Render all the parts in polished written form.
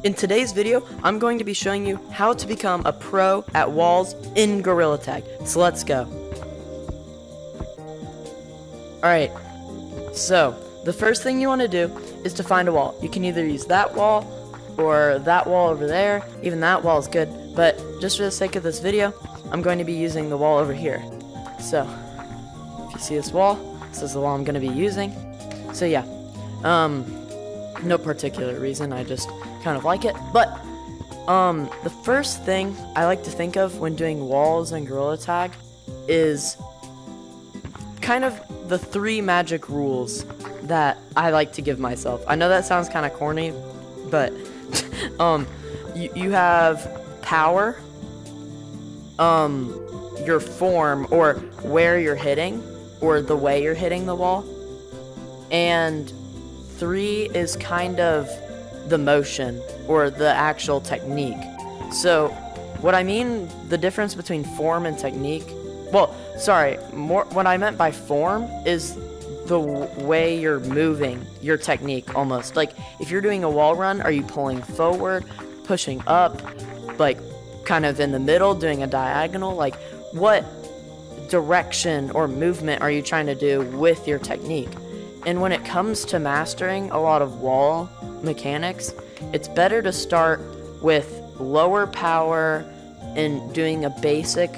In today's video, I'm going to be showing you how to become a pro at walls in Gorilla Tag. So let's go. Alright, so the first thing you want to do is to find a wall. You can either use that wall or that wall over there. Even that wall is good, but just for the sake of this video, I'm going to be using the wall over here. So, if you see this wall, this is the wall I'm going to be using. So yeah, no particular reason, I just kind of like it. But the first thing I like to think of when doing walls in Gorilla Tag is kind of the 3 magic rules that I like to give myself. I know that sounds kind of corny, but you have power, your form, or where you're hitting, or the way you're hitting the wall, and 3 is kind of the motion or the actual technique. So what I mean, the difference between form and technique, well, sorry, what I meant by form is the way you're moving, your technique almost. Like if you're doing a wall run, are you pulling forward, pushing up, like kind of in the middle, doing a diagonal? Like what direction or movement are you trying to do with your technique? And when it comes to mastering a lot of wall mechanics, it's better to start with lower power and doing a basic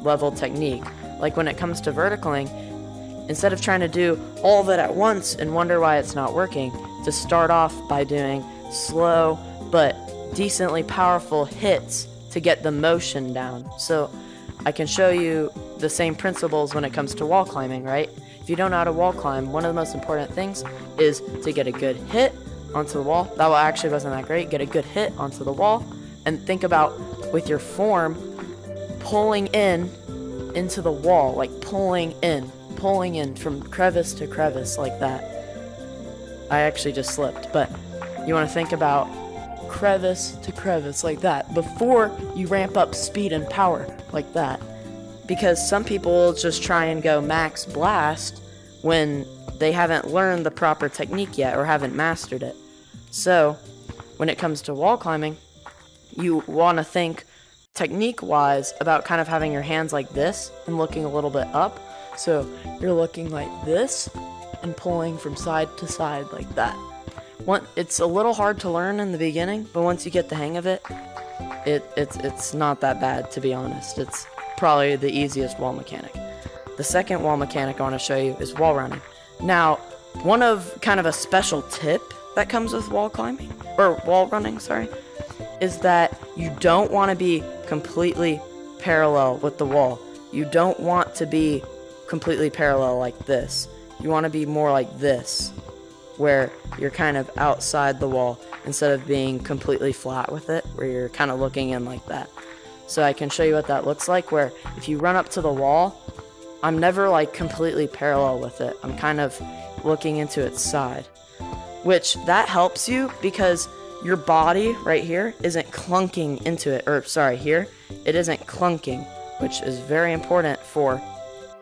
level technique. Like when it comes to verticaling, instead of trying to do all of it at once and wonder why it's not working, to start off by doing slow but decently powerful hits to get the motion down. So I can show you the same principles when it comes to wall climbing, right? If you don't know how to wall climb, one of the most important things is to get a good hit onto the wall. That one actually wasn't that great. Get a good hit onto the wall, and think about, with your form, pulling into the wall, like pulling in from crevice to crevice like that. I actually just slipped, but you want to think about crevice to crevice like that before you ramp up speed and power like that. Because some people will just try and go max blast when they haven't learned the proper technique yet or haven't mastered it. So when it comes to wall climbing, you want to think technique-wise about kind of having your hands like this and looking a little bit up. So you're looking like this and pulling from side to side like that. It's a little hard to learn in the beginning, but once you get the hang of it, it's not that bad, to be honest. It's probably the easiest wall mechanic. The second wall mechanic I want to show you is wall running. Now, one of kind of a special tip that comes with wall climbing, or wall running, sorry, is that you don't want to be completely parallel with the wall. You don't want to be completely parallel like this. You want to be more like this, where you're kind of outside the wall instead of being completely flat with it, where you're kind of looking in like that. So I can show you what that looks like, where if you run up to the wall, I'm never like completely parallel with it. I'm kind of looking into its side, which that helps you because your body right here isn't clunking into it, or sorry, here, it isn't clunking, which is very important for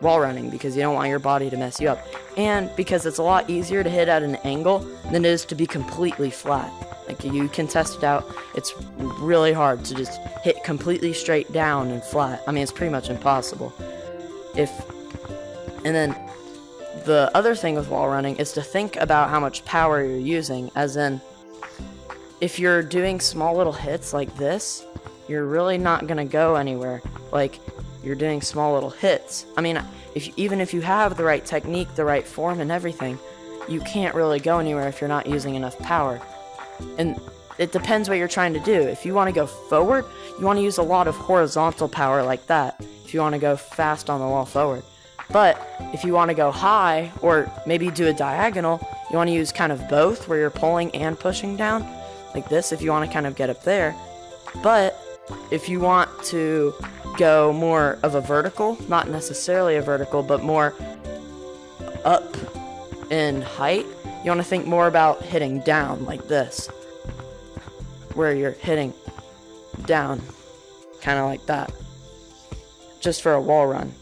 wall running because you don't want your body to mess you up. And because it's a lot easier to hit at an angle than it is to be completely flat. Like you can test it out. It's really hard to just hit completely straight down and flat. I mean, it's pretty much impossible. And then the other thing with wall running is to think about how much power you're using, as in, if you're doing small little hits like this, you're really not gonna go anywhere. Like, you're doing small little hits. I mean, even if you have the right technique, the right form and everything, you can't really go anywhere if you're not using enough power. And it depends what you're trying to do. If you want to go forward, you want to use a lot of horizontal power like that, if you want to go fast on the wall forward. But if you want to go high, or maybe do a diagonal, you want to use kind of both, where you're pulling and pushing down, like this, if you want to kind of get up there. But if you want to go more of a vertical, not necessarily a vertical, but more up in height, you want to think more about hitting down like this, where you're hitting down, kind of like that, just for a wall run.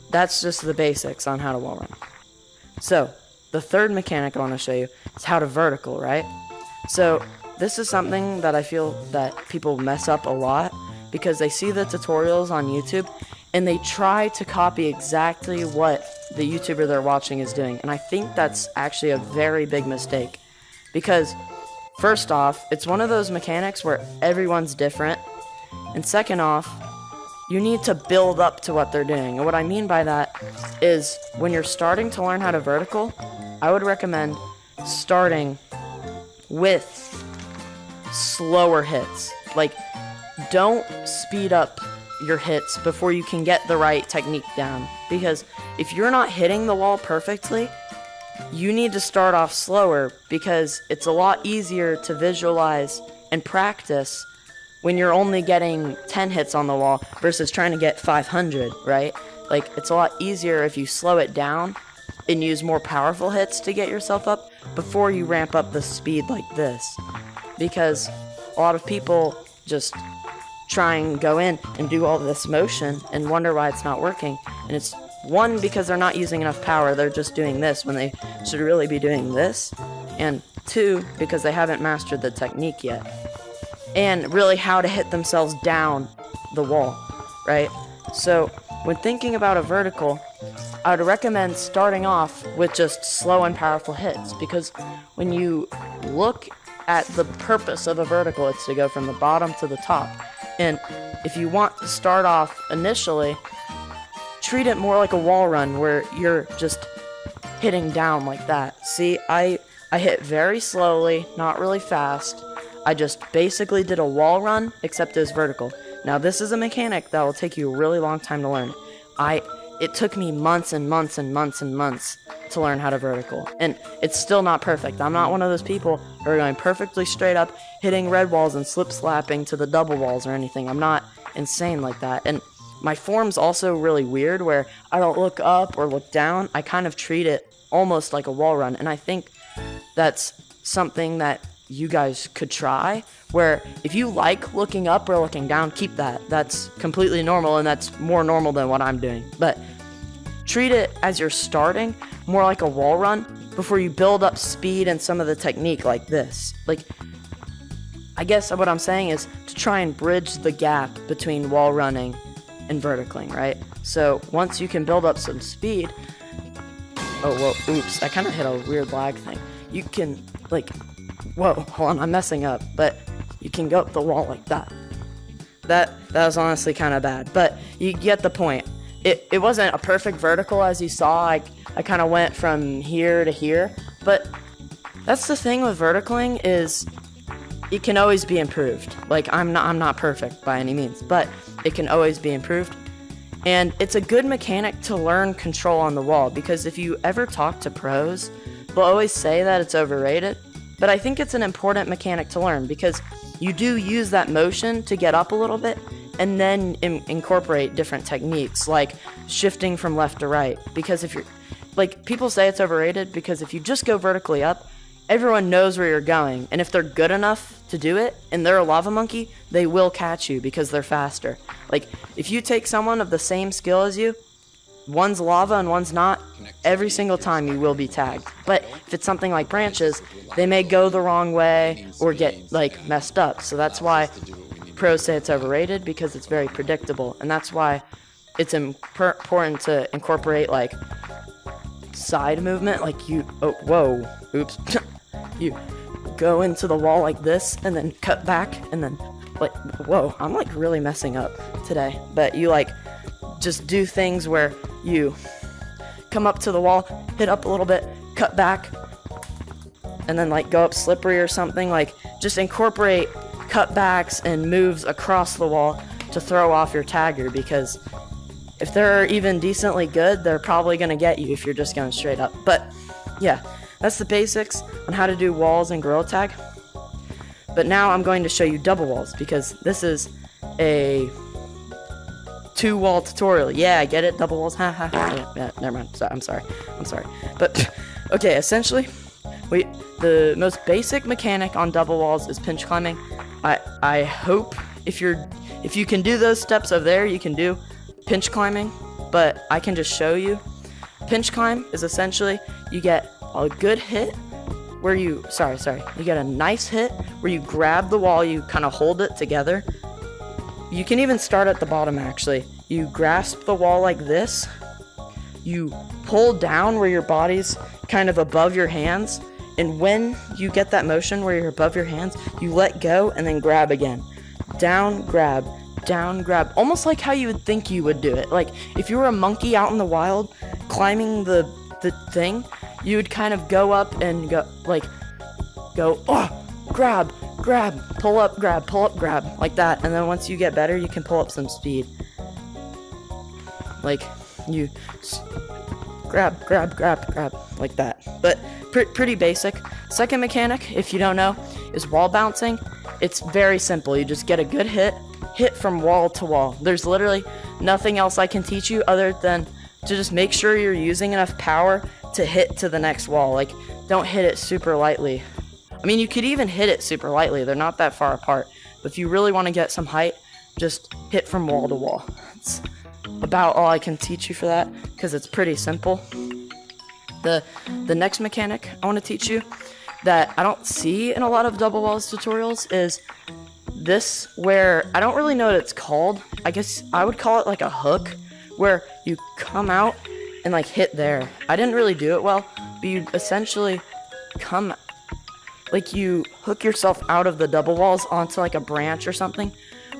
That's just the basics on how to wall run. So, the third mechanic I want to show you is how to vertical, right? So, this is something that I feel that people mess up a lot because they see the tutorials on YouTube and they try to copy exactly what the YouTuber they're watching is doing. And I think that's actually a very big mistake because first off, it's one of those mechanics where everyone's different. And second off, you need to build up to what they're doing. And what I mean by that is when you're starting to learn how to vertical, I would recommend starting with slower hits. Like, don't speed up your hits before you can get the right technique down. Because if you're not hitting the wall perfectly, you need to start off slower because it's a lot easier to visualize and practice when you're only getting 10 hits on the wall versus trying to get 500, right? Like, it's a lot easier if you slow it down and use more powerful hits to get yourself up before you ramp up the speed like this. Because a lot of people just try and go in and do all this motion and wonder why it's not working. And it's one, because they're not using enough power, they're just doing this when they should really be doing this. And two, because they haven't mastered the technique yet. And really how to hit themselves down the wall, right? So when thinking about a vertical, I would recommend starting off with just slow and powerful hits, because when you look at the purpose of a vertical, it's to go from the bottom to the top. And if you want to start off initially, treat it more like a wall run where you're just hitting down like that. See, I hit very slowly, not really fast. I just basically did a wall run, except it was vertical. Now, this is a mechanic that will take you a really long time to learn. It took me months and months and months and months to learn how to vertical. And it's still not perfect. I'm not one of those people who are going perfectly straight up, hitting red walls and slip slapping to the double walls or anything. I'm not insane like that. And my form's also really weird where I don't look up or look down. I kind of treat it almost like a wall run. And I think that's something that you guys could try, where if you like looking up or looking down, keep that. That's completely normal, and that's more normal than what I'm doing. But treat it as you're starting, more like a wall run, before you build up speed and some of the technique like this. Like, I guess what I'm saying is to try and bridge the gap between wall running and verticaling, right? So once you can build up some speed, oh, whoa, oops, I kind of hit a weird lag thing. You can, like, whoa, hold on, I'm messing up, but you can go up the wall like that. That was honestly kind of bad, but you get the point. It wasn't a perfect vertical, as you saw. I kind of went from here to here, but that's the thing with verticaling, is it can always be improved. Like, I'm not perfect by any means, but it can always be improved. And it's a good mechanic to learn control on the wall, because if you ever talk to pros, they'll always say that it's overrated. But I think it's an important mechanic to learn, because you do use that motion to get up a little bit and then incorporate different techniques like shifting from left to right. Because if you're, like, people say it's overrated because if you just go vertically up, everyone knows where you're going. And if they're good enough to do it and they're a lava monkey, they will catch you because they're faster. Like, if you take someone of the same skill as you, one's lava and one's not, every single time you will be tagged. But if it's something like branches, they may go the wrong way or get, like, messed up. So that's why pros say it's overrated, because it's very predictable. And that's why it's important to incorporate, like, side movement. Like, you, oh, whoa, oops. You go into the wall like this and then cut back and then, like, whoa, I'm, like, really messing up today. But you, like, just do things where you come up to the wall, hit up a little bit, cut back, and then, like, go up slippery or something. Like, just incorporate cutbacks and moves across the wall to throw off your tagger, because if they're even decently good, they're probably going to get you if you're just going straight up. But yeah, that's the basics on how to do walls and gorilla tag. But now I'm going to show you double walls, because this is a 2-wall tutorial. Yeah, I get it, double walls. Ha ha ha. Yeah, never mind. I'm sorry. But okay, essentially, the most basic mechanic on double walls is pinch climbing. I hope if you can do those steps over there, you can do pinch climbing, but I can just show you. Pinch climb is essentially you get a good hit where you get a nice hit where you grab the wall, you kind of hold it together. You can even start at the bottom actually. You grasp the wall like this. You pull down where your body's kind of above your hands. And when you get that motion where you're above your hands, you let go and then grab again. Down, grab, almost like how you would think you would do it. Like if you were a monkey out in the wild climbing the thing, you would kind of go up and go, grab, pull up, grab, like that. And then once you get better, you can pull up some speed. Like you grab, like that. But pretty basic. Second mechanic, if you don't know, is wall bouncing. It's very simple. You just get a good hit from wall to wall. There's literally nothing else I can teach you other than to just make sure you're using enough power to hit to the next wall. Like, don't hit it super lightly. I mean, you could even hit it super lightly. They're not that far apart. But if you really want to get some height, just hit from wall to wall. That's about all I can teach you for that, because it's pretty simple. The next mechanic I want to teach you that I don't see in a lot of double walls tutorials is this, where I don't really know what it's called. I guess I would call it like a hook, where you come out and like hit there. I didn't really do it well, but you essentially you hook yourself out of the double walls onto like a branch or something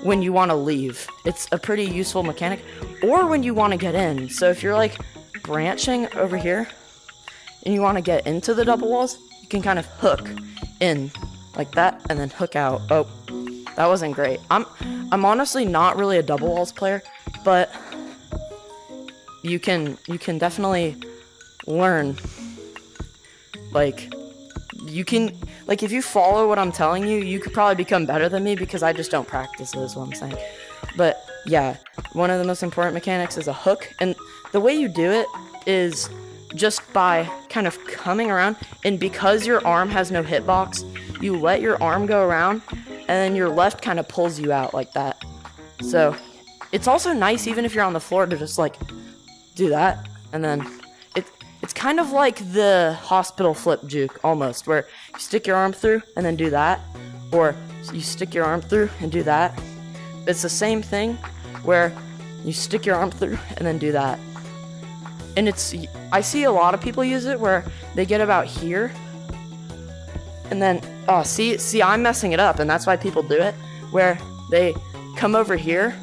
when you want to leave. It's a pretty useful mechanic, or when you want to get in. So if you're like branching over here and you want to get into the double walls, you can kind of hook in like that and then hook out. Oh, that wasn't great. I'm honestly not really a double walls player, but you can definitely learn. Like, you can, like, if you follow what I'm telling you, you could probably become better than me, because I just don't practice it, is what I'm saying. But yeah, one of the most important mechanics is a hook, and the way you do it is just by kind of coming around, and because your arm has no hitbox, you let your arm go around, and then your left kind of pulls you out like that. So it's also nice, even if you're on the floor, to just like do that, and then it's kind of like the hospital flip juke almost, where you stick your arm through and then do that, or you stick your arm through and do that. It's the same thing, where you stick your arm through and then do that. And I see a lot of people use it where they get about here, and then, see, I'm messing it up, and that's why people do it, where they come over here,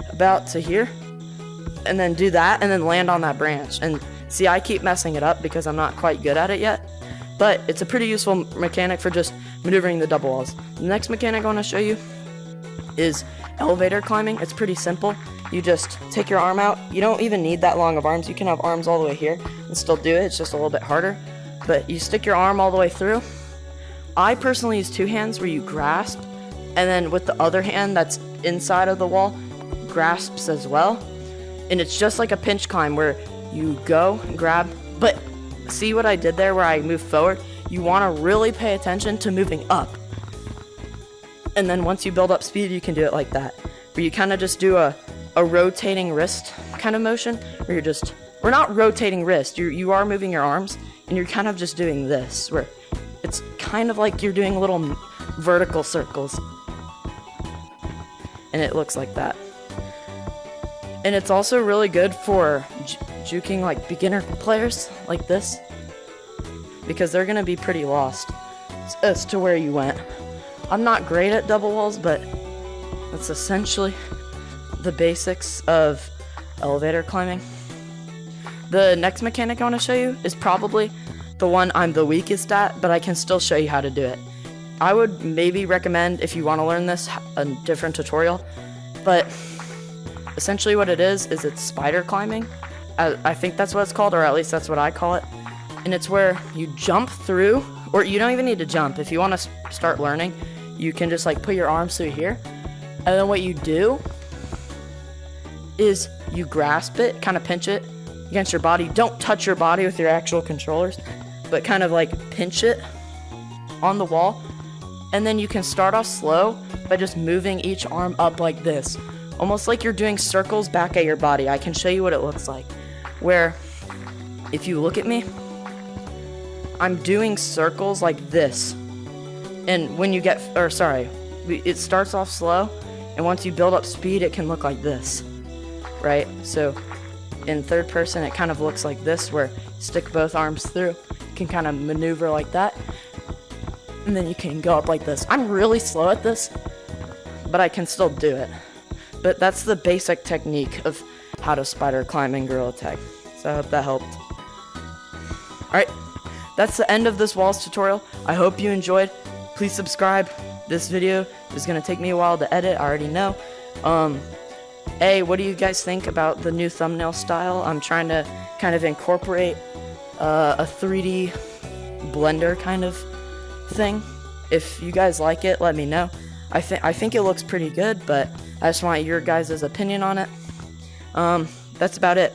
about to here, and then do that, and then land on that branch. And see, I keep messing it up because I'm not quite good at it yet, but it's a pretty useful mechanic for just maneuvering the double walls. The next mechanic I want to show you is elevator climbing. It's pretty simple. You just take your arm out. You don't even need that long of arms. You can have arms all the way here and still do it. It's just a little bit harder, but you stick your arm all the way through. I personally use two hands, where you grasp, and then with the other hand that's inside of the wall, grasps as well. And it's just like a pinch climb, where you go and grab, but see what I did there where I moved forward? You want to really pay attention to moving up. And then once you build up speed, you can do it like that, where you kind of just do a rotating wrist kind of motion, where we're not rotating wrist, you are moving your arms, and you're kind of just doing this, where it's kind of like you're doing little vertical circles. And it looks like that. And it's also really good for juking like beginner players like this, because they're gonna be pretty lost as to where you went. I'm not great at double walls, but that's essentially the basics of elevator climbing. The next mechanic I want to show you is probably the one I'm the weakest at, but I can still show you how to do it. I would maybe recommend, if you want to learn this, a different tutorial, but essentially what it is it's spider climbing. I think that's what it's called, or at least that's what I call it. And it's where you jump through, or you don't even need to jump. If you want to start learning, you can just like put your arms through here, and then what you do is you grasp it, kind of pinch it against your body. Don't touch your body with your actual controllers, but kind of like pinch it on the wall, and then you can start off slow by just moving each arm up like this, almost like you're doing circles back at your body. I can show you what it looks like, where if you look at me, I'm doing circles like this. And when you get, it starts off slow, and once you build up speed, it can look like this, right? So in third person, it kind of looks like this, where you stick both arms through, you can kind of maneuver like that, and then you can go up like this. I'm really slow at this, but I can still do it. But that's the basic technique of how to spider climb in Gorilla Tag. So I hope that helped. Alright, that's the end of this walls tutorial. I hope you enjoyed. Please subscribe. This video is going to take me a while to edit, I already know. What do you guys think about the new thumbnail style? I'm trying to kind of incorporate a 3D Blender kind of thing. If you guys like it, let me know. I think it looks pretty good, but I just want your guys' opinion on it. That's about it.